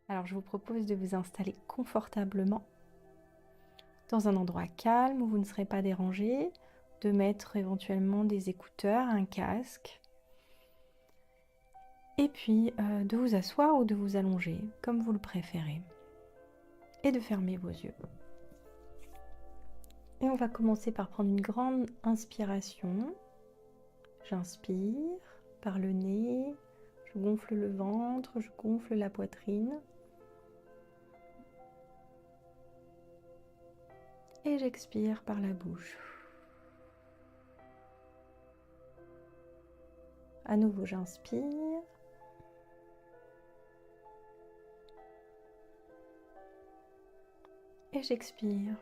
Alors je vous propose de vous installer confortablement dans un endroit calme où vous ne serez pas dérangé, de mettre éventuellement des écouteurs, un casque, et puis de vous asseoir ou de vous allonger, comme vous le préférez, et de fermer vos yeux. Et on va commencer par prendre une grande inspiration. J'inspire par le nez, je gonfle le ventre, je gonfle la poitrine. Et j'expire par la bouche. À nouveau, j'inspire. Et j'expire.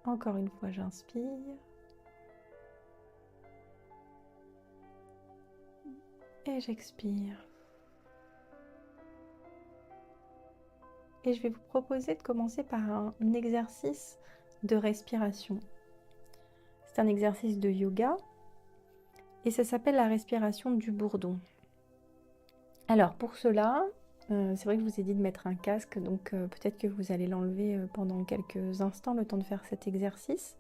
Encore une fois, j'inspire. Et j'expire. Et je vais vous proposer de commencer par un exercice de respiration. C'est un exercice de yoga et ça s'appelle la respiration du bourdon. Alors pour cela, c'est vrai que je vous ai dit de mettre un casque, donc peut-être que vous allez l'enlever pendant quelques instants, le temps de faire cet exercice.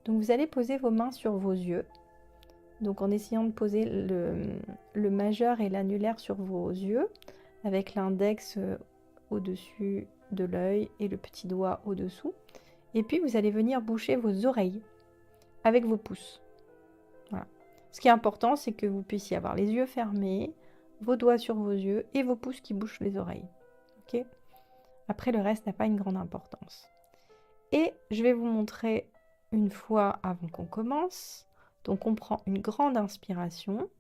Donc vous allez poser vos mains sur vos yeux, donc en essayant de poser le majeur et l'annulaire sur vos yeux, avec l'index au-dessus de l'œil et le petit doigt au-dessous. Et puis vous allez venir boucher vos oreilles avec vos pouces. Voilà. Ce qui est important, c'est que vous puissiez avoir les yeux fermés, vos doigts sur vos yeux et vos pouces qui bouchent les oreilles. Ok ? Après, le reste n'a pas une grande importance. Et je vais vous montrer une fois avant qu'on commence. Donc on prend une grande inspiration.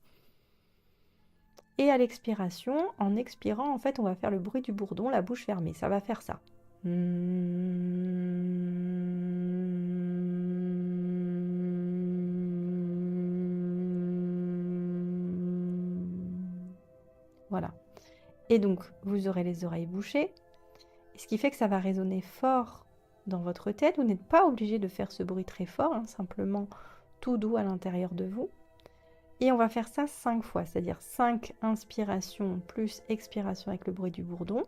Et à l'expiration, en expirant, en fait, on va faire le bruit du bourdon, la bouche fermée. Ça va faire ça. Voilà. Et donc, vous aurez les oreilles bouchées, ce qui fait que ça va résonner fort dans votre tête. Vous n'êtes pas obligé de faire ce bruit très fort, hein, simplement tout doux à l'intérieur de vous. Et on va faire ça 5 fois, c'est-à-dire 5 inspirations plus expiration avec le bruit du bourdon.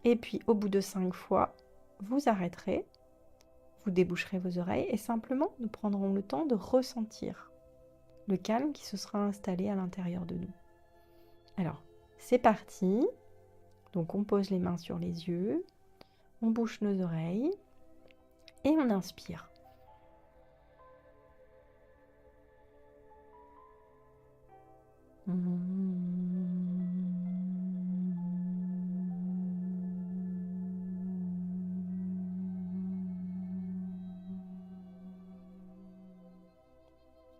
Et puis, au bout de 5 fois, vous arrêterez, vous déboucherez vos oreilles et simplement nous prendrons le temps de ressentir le calme qui se sera installé à l'intérieur de nous. Alors, c'est parti. Donc, on pose les mains sur les yeux, on bouche nos oreilles et on inspire.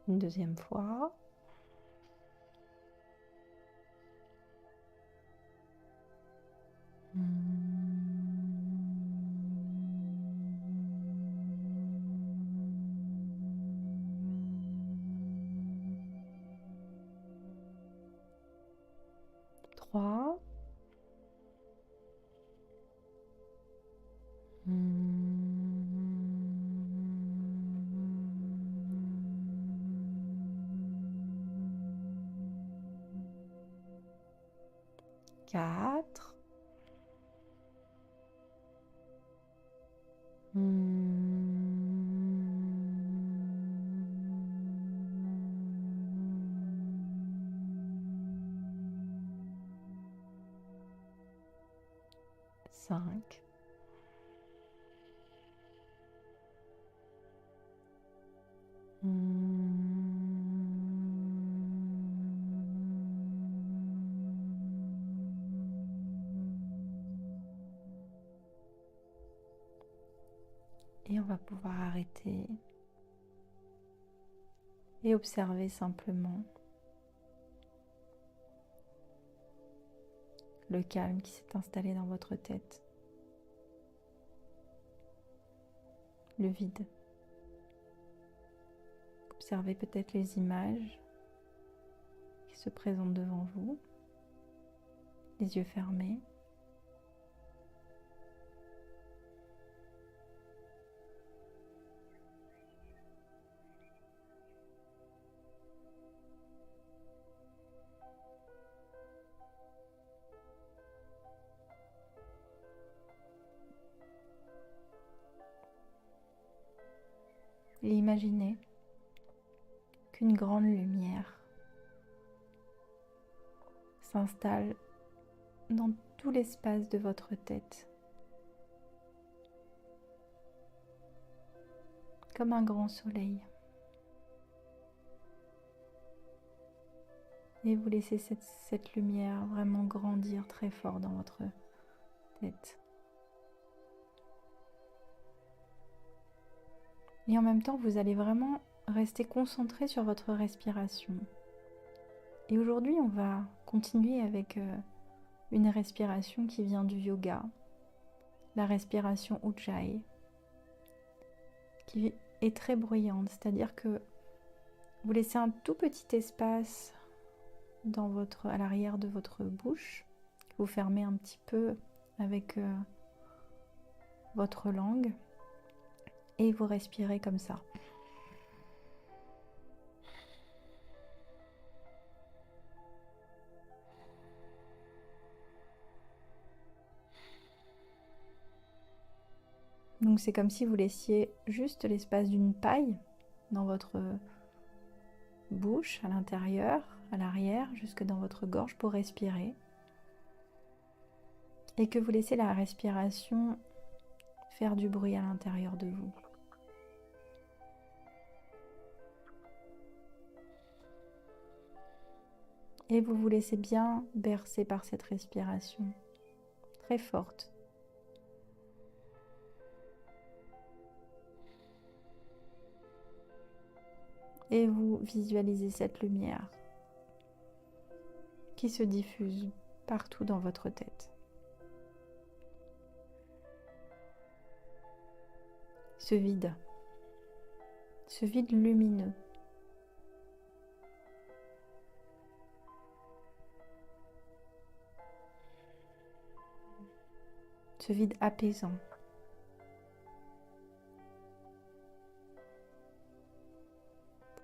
Une deuxième fois. Trois. Quatre. Cinq. Et on va pouvoir arrêter et observer simplement le calme qui s'est installé dans votre tête, le vide. Observez peut-être les images qui se présentent devant vous, les yeux fermés. et imaginez qu'une grande lumière s'installe dans tout l'espace de votre tête, comme un grand soleil. Et vous laissez cette lumière vraiment grandir très fort dans votre tête. Et en même temps, vous allez vraiment rester concentré sur votre respiration. Et aujourd'hui, on va continuer avec une respiration qui vient du yoga, la respiration Ujjayi, qui est très bruyante, c'est-à-dire que vous laissez un tout petit espace à l'arrière de votre bouche, vous fermez un petit peu avec votre langue et vous respirez comme ça. Donc c'est comme si vous laissiez juste l'espace d'une paille dans votre bouche, à l'intérieur, à l'arrière, jusque dans votre gorge pour respirer. Et que vous laissez la respiration faire du bruit à l'intérieur de vous. Et vous vous laissez bien bercer par cette respiration très forte. Et vous visualisez cette lumière qui se diffuse partout dans votre tête. Ce vide lumineux. Ce vide apaisant.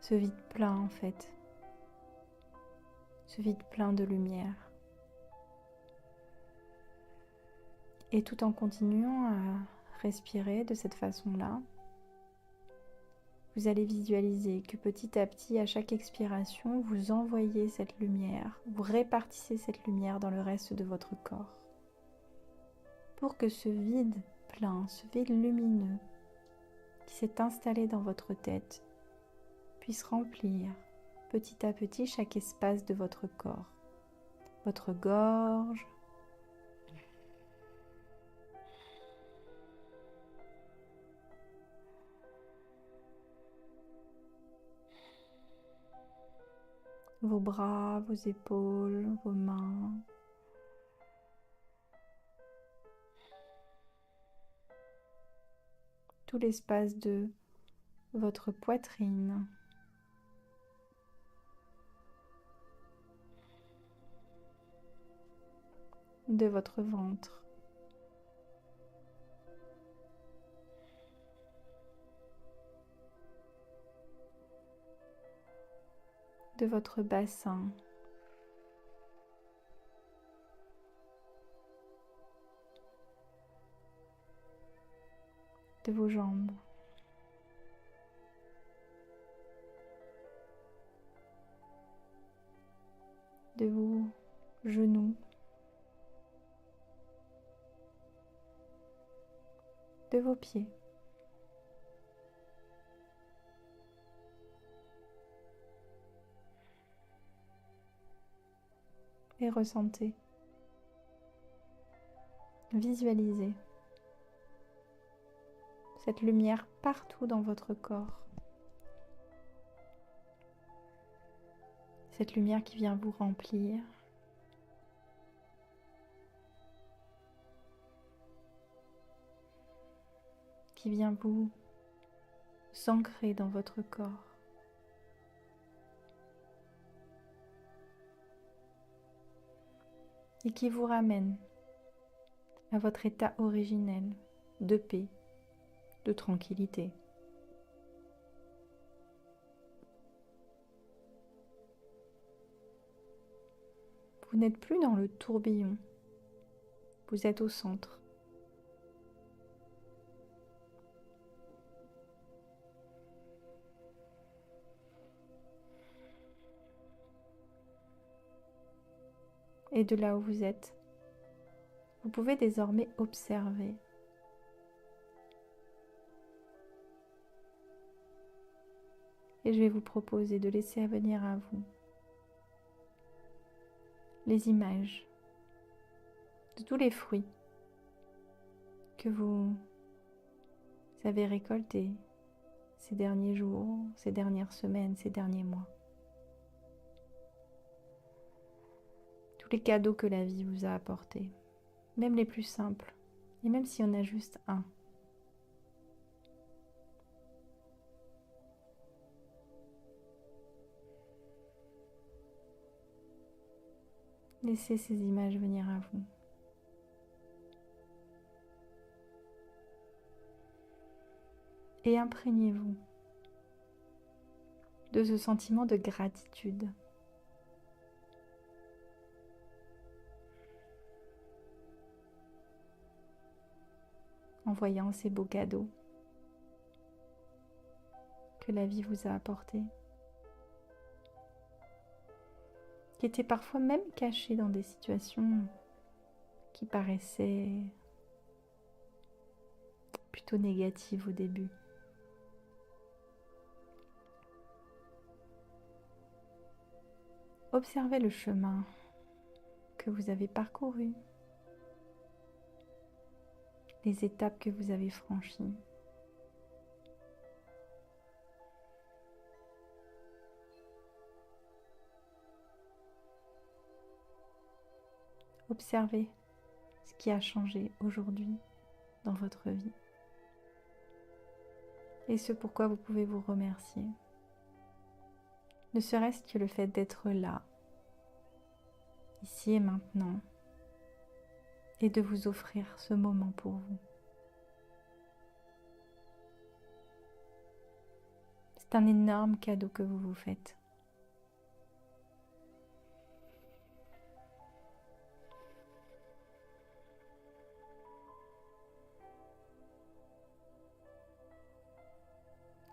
Ce vide plein en fait. Ce vide plein de lumière. Et tout en continuant à respirer de cette façon-là, vous allez visualiser que petit à petit, à chaque expiration, vous envoyez cette lumière, vous répartissez cette lumière dans le reste de votre corps. Pour que ce vide plein, ce vide lumineux qui s'est installé dans votre tête puisse remplir petit à petit chaque espace de votre corps. Votre gorge, vos bras, vos épaules, vos mains, tout l'espace de votre poitrine, de votre ventre, de votre bassin, de vos jambes, de vos genoux, de vos pieds. Et ressentez, visualisez cette lumière partout dans votre corps. Cette lumière qui vient vous remplir, qui vient vous ancrer dans votre corps. Et qui vous ramène à votre état originel de paix, de tranquillité. Vous n'êtes plus dans le tourbillon, vous êtes au centre. et de là où vous êtes, vous pouvez désormais observer. Et je vais vous proposer de laisser venir à vous les images de tous les fruits que vous avez récoltés ces derniers jours, ces dernières semaines, ces derniers mois. Tous les cadeaux que la vie vous a apportés, même les plus simples, et même s'il y en a juste un. Laissez ces images venir à vous. Et imprégnez-vous de ce sentiment de gratitude. En voyant ces beaux cadeaux que la vie vous a apportés, qui étaient parfois même cachés dans des situations qui paraissaient plutôt négatives au début. Observez le chemin que vous avez parcouru, les étapes que vous avez franchies. Observez ce qui a changé aujourd'hui dans votre vie et ce pourquoi vous pouvez vous remercier. Ne serait-ce que le fait d'être là, ici et maintenant, et de vous offrir ce moment pour vous. C'est un énorme cadeau que vous vous faites.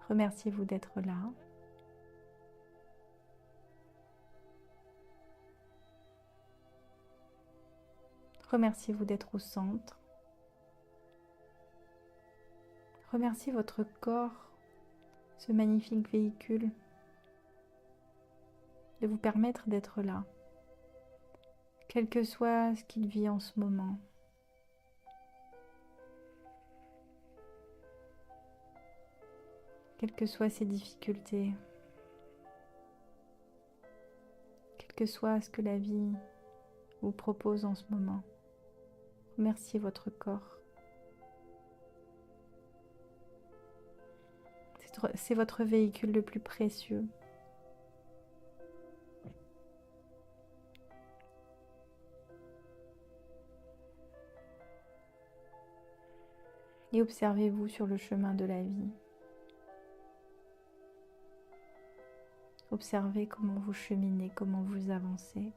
Remerciez-vous d'être là. Remerciez-vous d'être au centre. Remerciez votre corps, ce magnifique véhicule, de vous permettre d'être là, quel que soit ce qu'il vit en ce moment. Quelles que soient ses difficultés, quel que soit ce que la vie vous propose en ce moment, remerciez votre corps. C'est votre véhicule le plus précieux. Et observez-vous sur le chemin de la vie. Observez comment vous cheminez, comment vous avancez.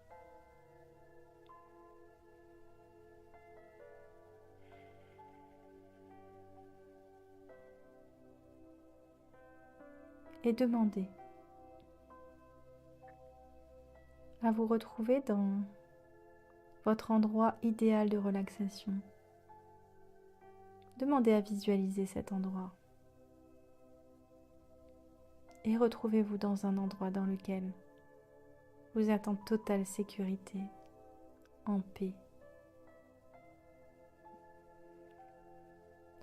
Et demandez à vous retrouver dans votre endroit idéal de relaxation. Demandez à visualiser cet endroit. Et retrouvez-vous dans un endroit dans lequel vous êtes en totale sécurité, en paix,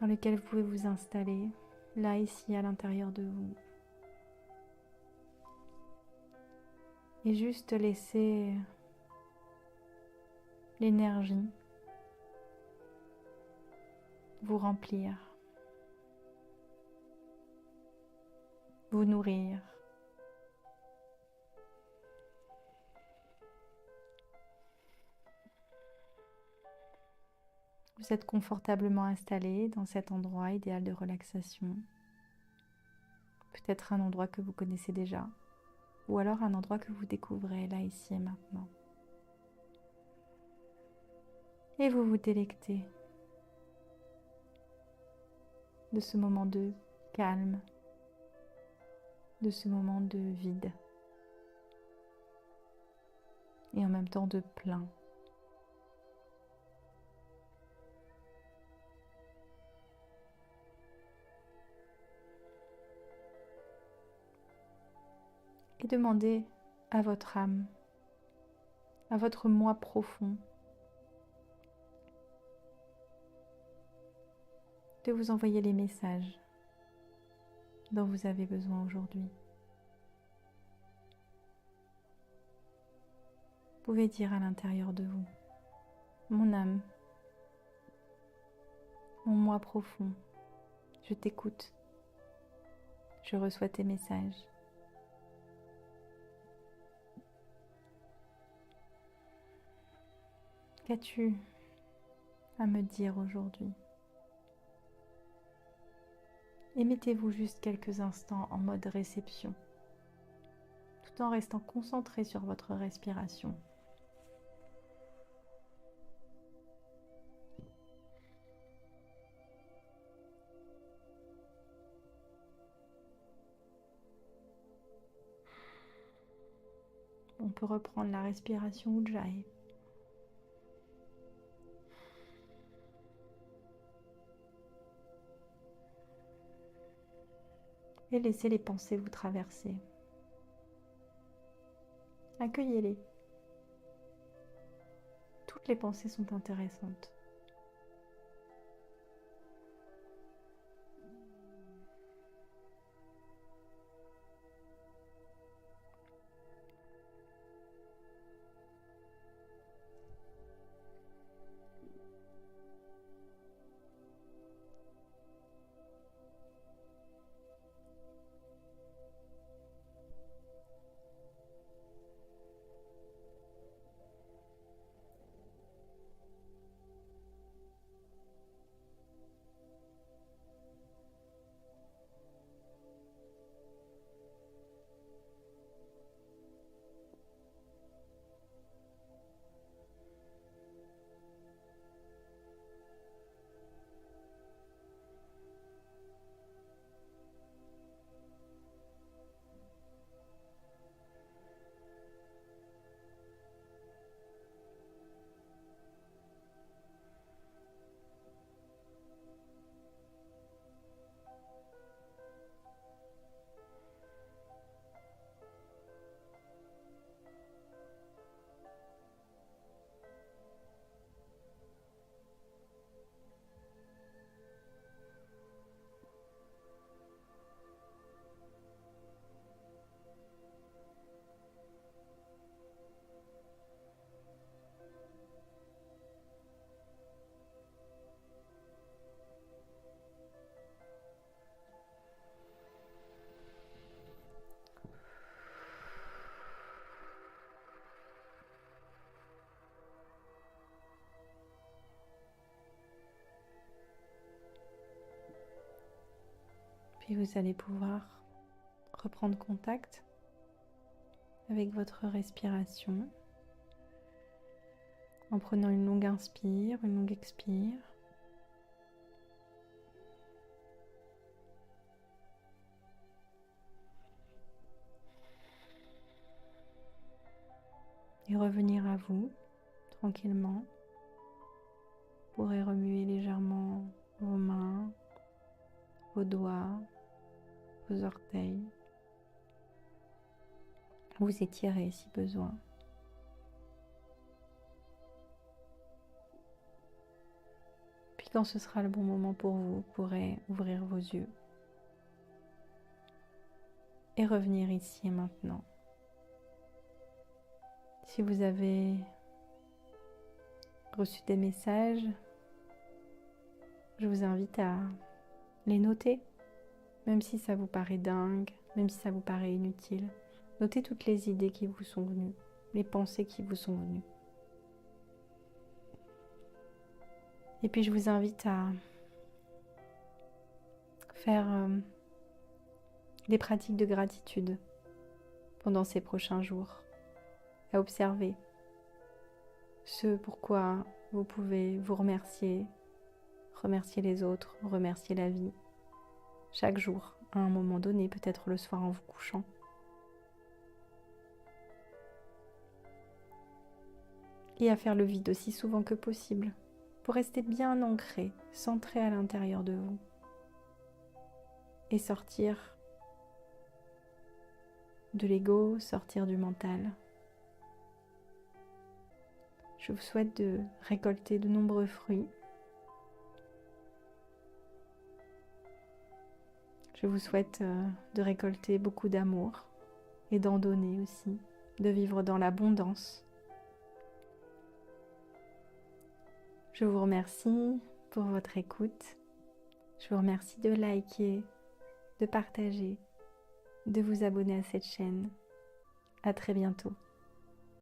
dans lequel vous pouvez vous installer, là, ici, à l'intérieur de vous. Et juste laisser l'énergie vous remplir, vous nourrir. Vous êtes confortablement installé dans cet endroit idéal de relaxation. Peut-être un endroit que vous connaissez déjà, ou alors un endroit que vous découvrez là, ici et maintenant. Et vous vous délectez de ce moment de calme, de ce moment de vide, et en même temps de plein. et demandez à votre âme, à votre moi profond, de vous envoyer les messages dont vous avez besoin aujourd'hui. Vous pouvez dire à l'intérieur de vous, mon âme, mon moi profond, je t'écoute, je reçois tes messages. Qu'as-tu à me dire aujourd'hui? Et mettez-vous juste quelques instants en mode réception, tout en restant concentré sur votre respiration. On peut reprendre la respiration Ujjayi. Et laissez les pensées vous traverser. Accueillez-les. Toutes les pensées sont intéressantes. Puis vous allez pouvoir reprendre contact avec votre respiration en prenant une longue inspire, une longue expire. Et revenir à vous tranquillement. Vous pourrez remuer légèrement vos mains, vos doigts, vos orteils. Vous étirez si besoin. Puis quand ce sera le bon moment pour vous, vous pourrez ouvrir vos yeux et revenir ici et maintenant. Si vous avez reçu des messages, je vous invite à les noter, même si ça vous paraît dingue, même si ça vous paraît inutile. Notez toutes les idées qui vous sont venues, les pensées qui vous sont venues. Et puis je vous invite à faire des pratiques de gratitude pendant ces prochains jours, à observer ce pourquoi vous pouvez vous remercier, remercier les autres, remercier la vie, chaque jour, à un moment donné, peut-être le soir en vous couchant. Et à faire le vide aussi souvent que possible, pour rester bien ancré, centré à l'intérieur de vous. Et sortir de l'ego, sortir du mental. Je vous souhaite de récolter de nombreux fruits. Je vous souhaite de récolter beaucoup d'amour et d'en donner aussi, de vivre dans l'abondance. Je vous remercie pour votre écoute. Je vous remercie de liker, de partager, de vous abonner à cette chaîne. À très bientôt.